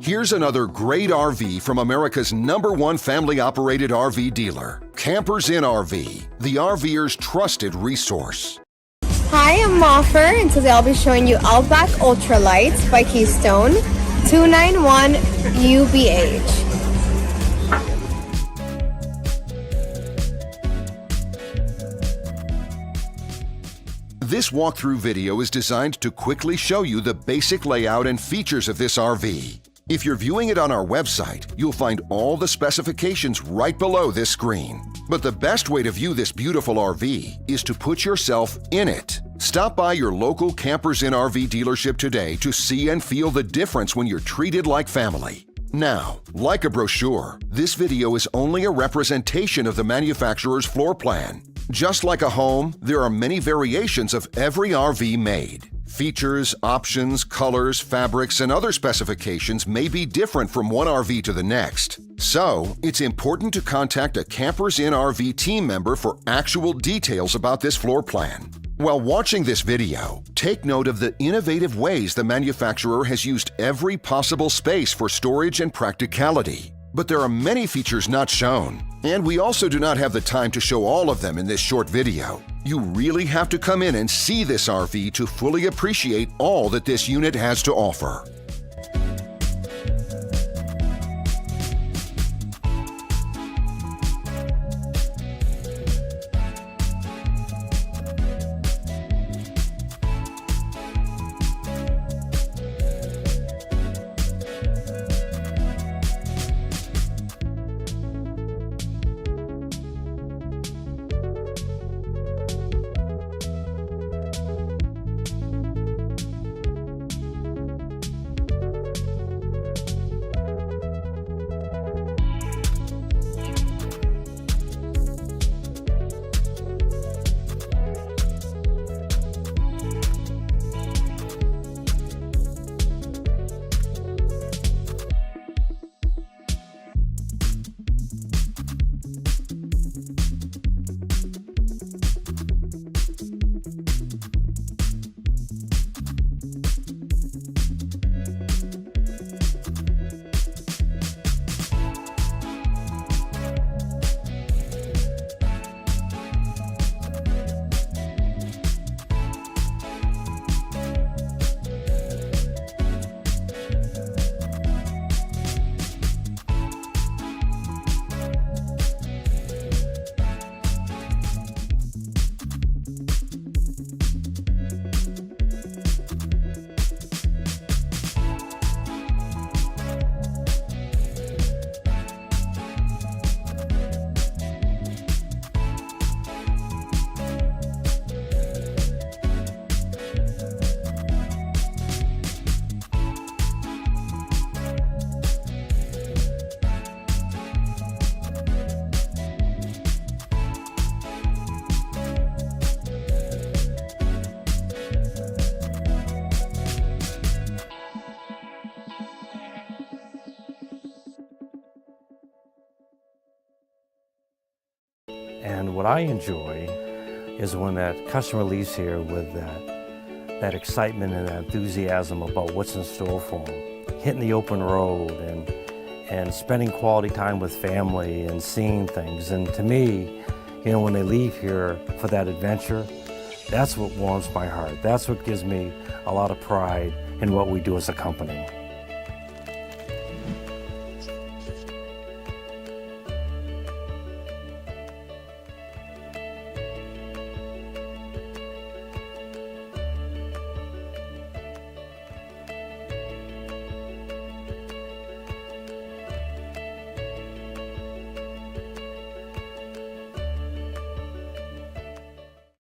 Here's another great RV from America's #1 family-operated RV dealer, Campers Inn RV, the RVer's trusted resource. Hi, I'm Moffer, and today I'll be showing you Outback Ultra Lite by Keystone 291UBH. This walkthrough video is designed to quickly show you the basic layout and features of this RV. If you're viewing it on our website, you'll find all the specifications right below this screen. But the best way to view this beautiful RV is to put yourself in it. Stop by your local Campers Inn RV dealership today to see and feel the difference when you're treated like family. Now, like a brochure, this video is only a representation of the manufacturer's floor plan. Just like a home, there are many variations of every RV made. Features, options, colors, fabrics, and other specifications may be different from one RV to the next. So, it's important to contact a Campers Inn RV team member for actual details about this floor plan. While watching this video, take note of the innovative ways the manufacturer has used every possible space for storage and practicality. But there are many features not shown, and we also do not have the time to show all of them in this short video. You really have to come in and see this RV to fully appreciate all that this unit has to offer. And what I enjoy is when that customer leaves here with that excitement and that enthusiasm about what's in store for them. Hitting the open road and spending quality time with family and seeing things. And to me, you know, when they leave here for that adventure, that's what warms my heart. That's what gives me a lot of pride in what we do as a company.